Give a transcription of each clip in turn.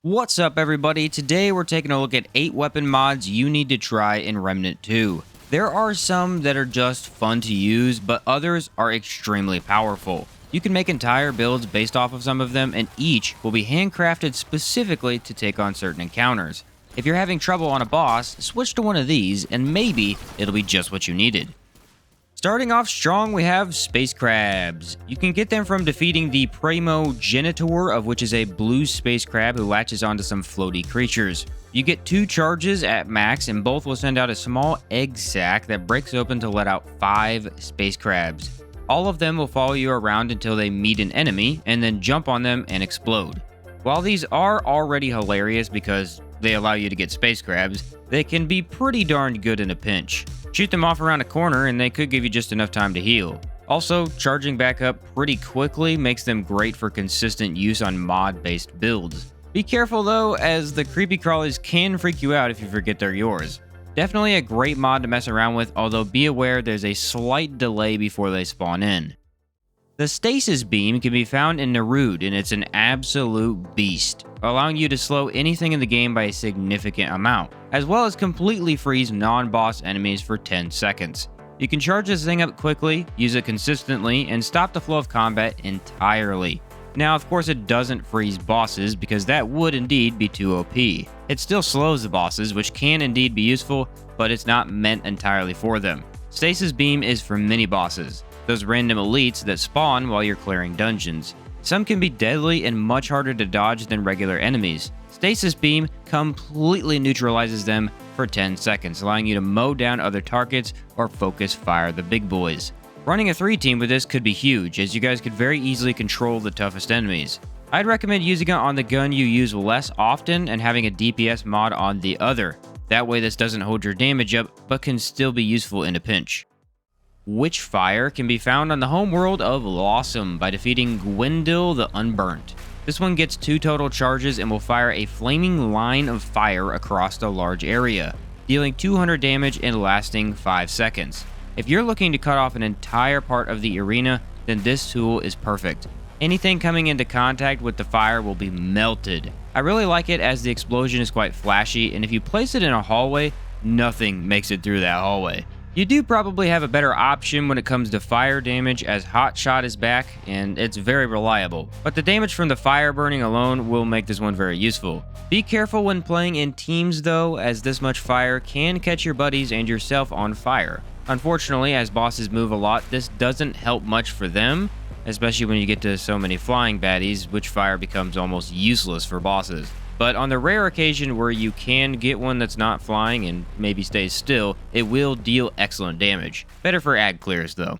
What's up everybody? Today we're taking a look at 8 weapon mods you need to try in Remnant 2. There are some that are just fun to use, but others are extremely powerful. You can make entire builds based off of some of them, and each will be handcrafted specifically to take on certain encounters. If you're having trouble on a boss, switch to one of these and maybe it'll be just what you needed. Starting off strong, we have Space Crabs. You can get them from defeating the Primogenitor, of which is a blue space crab who latches onto some floaty creatures. You get 2 charges at max, and both will send out a small egg sac that breaks open to let out 5 space crabs. All of them will follow you around until they meet an enemy, and then jump on them and explode. While these are already hilarious because they allow you to get space crabs, they can be pretty darn good in a pinch. Shoot them off around a corner and they could give you just enough time to heal. Also, charging back up pretty quickly makes them great for consistent use on mod-based builds. Be careful though, as the creepy crawlies can freak you out if you forget they're yours. Definitely a great mod to mess around with, although be aware there's a slight delay before they spawn in. The Stasis Beam can be found in Nerud, and it's an absolute beast, allowing you to slow anything in the game by a significant amount, as well as completely freeze non-boss enemies for 10 seconds. You can charge this thing up quickly, use it consistently, and stop the flow of combat entirely. Now, of course, it doesn't freeze bosses, because that would indeed be too OP. It still slows the bosses, which can indeed be useful, but it's not meant entirely for them. Stasis Beam is for mini-bosses, those random elites that spawn while you're clearing dungeons. Some can be deadly and much harder to dodge than regular enemies. Stasis Beam completely neutralizes them for 10 seconds, allowing you to mow down other targets or focus fire the big boys. Running a 3-team with this could be huge, as you guys could very easily control the toughest enemies. I'd recommend using it on the gun you use less often and having a DPS mod on the other. That way this doesn't hold your damage up, but can still be useful in a pinch. Witchfire can be found on the homeworld of Lawsome by defeating Gwendil the Unburnt. This one gets 2 total charges and will fire a flaming line of fire across a large area, dealing 200 damage and lasting 5 seconds. If you're looking to cut off an entire part of the arena, then this tool is perfect. Anything coming into contact with the fire will be melted. I really like it as the explosion is quite flashy, and if you place it in a hallway, nothing makes it through that hallway. You do probably have a better option when it comes to fire damage, as Hot Shot is back and it's very reliable, but the damage from the fire burning alone will make this one very useful. Be careful when playing in teams though, as this much fire can catch your buddies and yourself on fire. Unfortunately, as bosses move a lot, this doesn't help much for them, especially when you get to so many flying baddies, which fire becomes almost useless for bosses. But on the rare occasion where you can get one that's not flying and maybe stays still, it will deal excellent damage. Better for ad clears though.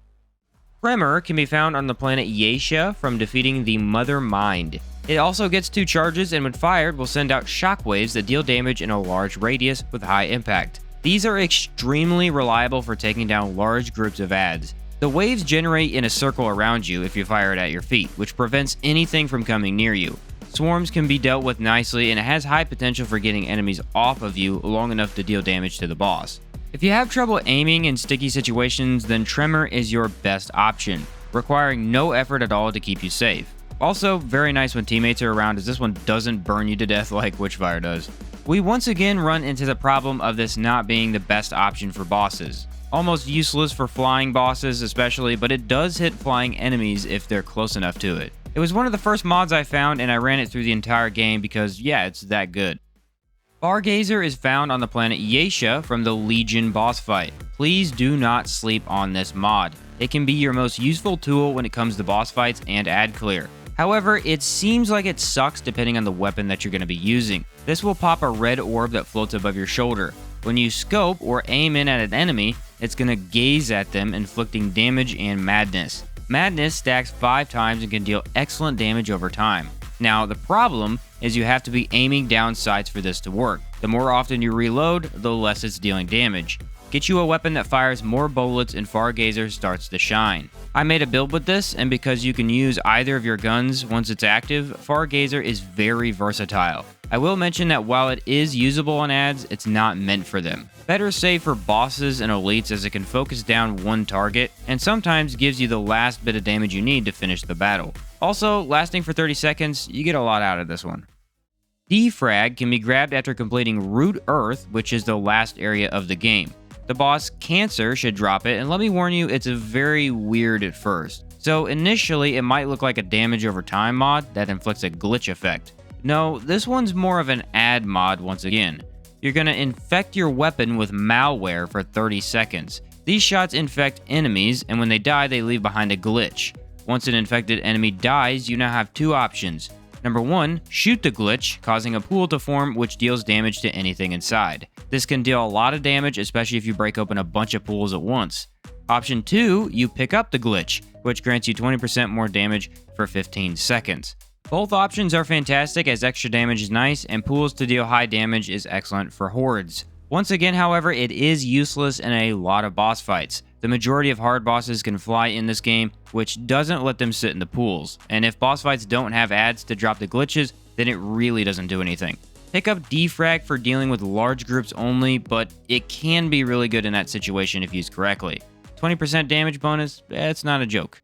Tremor can be found on the planet Yesha from defeating the Mother Mind. It also gets 2 charges, and when fired will send out shockwaves that deal damage in a large radius with high impact. These are extremely reliable for taking down large groups of ads. The waves generate in a circle around you if you fire it at your feet, which prevents anything from coming near you. Swarms can be dealt with nicely, and it has high potential for getting enemies off of you long enough to deal damage to the boss. If you have trouble aiming in sticky situations, then Tremor is your best option, requiring no effort at all to keep you safe. Also, very nice when teammates are around, as this one doesn't burn you to death like Witchfire does. We once again run into the problem of this not being the best option for bosses. Almost useless for flying bosses especially, but it does hit flying enemies if they're close enough to it. It was one of the first mods I found, and I ran it through the entire game because, yeah, it's that good. Fargazer is found on the planet Yesha from the Legion boss fight. Please do not sleep on this mod. It can be your most useful tool when it comes to boss fights and ad clear. However, it seems like it sucks depending on the weapon that you're going to be using. This will pop a red orb that floats above your shoulder. When you scope or aim in at an enemy, it's going to gaze at them, inflicting damage and madness. Madness stacks 5 times and can deal excellent damage over time. Now, the problem is you have to be aiming down sights for this to work. The more often you reload, the less it's dealing damage. Get you a weapon that fires more bullets and Fargazer starts to shine. I made a build with this, and because you can use either of your guns once it's active, Fargazer is very versatile. I will mention that while it is usable on ads, it's not meant for them. Better safe for bosses and elites, as it can focus down one target, and sometimes gives you the last bit of damage you need to finish the battle. Also, lasting for 30 seconds, you get a lot out of this one. Defrag can be grabbed after completing Root Earth, which is the last area of the game. The boss Cancer should drop it, and let me warn you, it's very weird at first. So initially, it might look like a damage over time mod that inflicts a glitch effect. No, this one's more of an add mod once again. You're going to infect your weapon with malware for 30 seconds. These shots infect enemies, and when they die, they leave behind a glitch. Once an infected enemy dies, you now have two options. Number 1, shoot the glitch, causing a pool to form which deals damage to anything inside. This can deal a lot of damage, especially if you break open a bunch of pools at once. Option 2, you pick up the glitch, which grants you 20% more damage for 15 seconds. Both options are fantastic as extra damage is nice, and pools to deal high damage is excellent for hordes. Once again, however, it is useless in a lot of boss fights. The majority of hard bosses can fly in this game, which doesn't let them sit in the pools. And if boss fights don't have adds to drop the glitches, then it really doesn't do anything. Pick up Defrag for dealing with large groups only, but it can be really good in that situation if used correctly. 20% damage bonus, it's not a joke.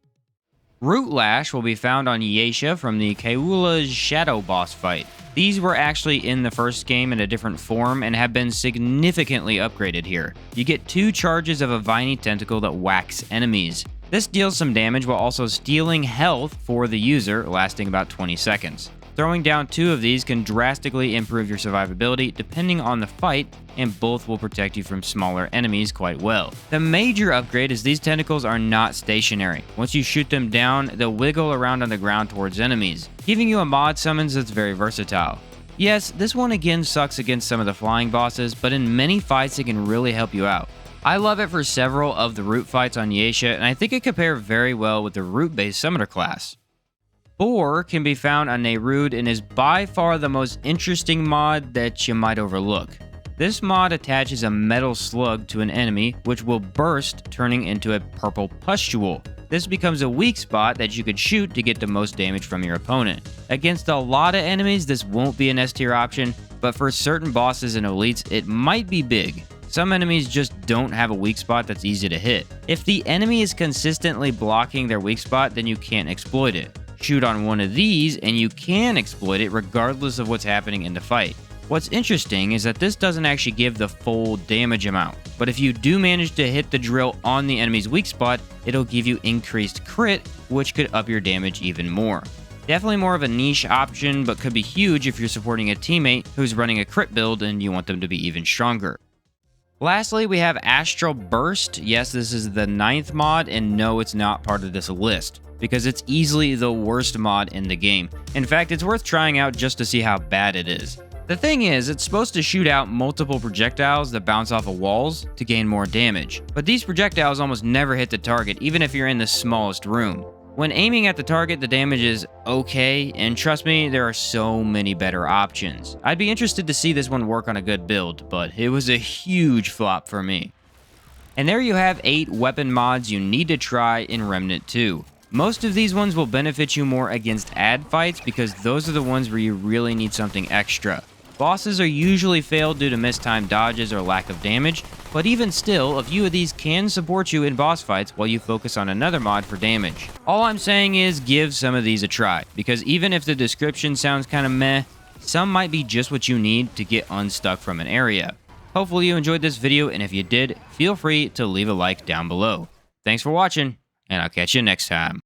Rootlash will be found on Yesha from the Kaula's Shadow boss fight. These were actually in the first game in a different form and have been significantly upgraded here. You get 2 charges of a viney tentacle that whacks enemies. This deals some damage while also stealing health for the user, lasting about 20 seconds. Throwing down 2 of these can drastically improve your survivability depending on the fight, and both will protect you from smaller enemies quite well. The major upgrade is these tentacles are not stationary. Once you shoot them down, they'll wiggle around on the ground towards enemies, giving you a mod summons that's very versatile. Yes, this one again sucks against some of the flying bosses, but in many fights it can really help you out. I love it for several of the root fights on Yesha, and I think it compares very well with the root-based summoner class. Boar can be found on Nerude and is by far the most interesting mod that you might overlook. This mod attaches a metal slug to an enemy, which will burst, turning into a purple pustule. This becomes a weak spot that you could shoot to get the most damage from your opponent. Against a lot of enemies, this won't be an S tier option, but for certain bosses and elites, it might be big. Some enemies just don't have a weak spot that's easy to hit. If the enemy is consistently blocking their weak spot, then you can't exploit it. Shoot on one of these and you can exploit it regardless of what's happening in the fight. What's interesting is that this doesn't actually give the full damage amount, but if you do manage to hit the drill on the enemy's weak spot, it'll give you increased crit, which could up your damage even more. Definitely more of a niche option, but could be huge if you're supporting a teammate who's running a crit build and you want them to be even stronger. Lastly, we have Astral Burst. Yes, this is the 9th mod, and no, it's not part of this list, because it's easily the worst mod in the game. In fact, it's worth trying out just to see how bad it is. The thing is, it's supposed to shoot out multiple projectiles that bounce off of walls to gain more damage, but these projectiles almost never hit the target, even if you're in the smallest room. When aiming at the target, the damage is okay, and trust me, there are so many better options. I'd be interested to see this one work on a good build, but it was a huge flop for me. And there you have 8 weapon mods you need to try in Remnant 2. Most of these ones will benefit you more against ad fights because those are the ones where you really need something extra. Bosses are usually failed due to mistimed dodges or lack of damage, but even still, a few of these can support you in boss fights while you focus on another mod for damage. All I'm saying is give some of these a try, because even if the description sounds kinda meh, some might be just what you need to get unstuck from an area. Hopefully you enjoyed this video, and if you did, feel free to leave a like down below. Thanks for watching, and I'll catch you next time.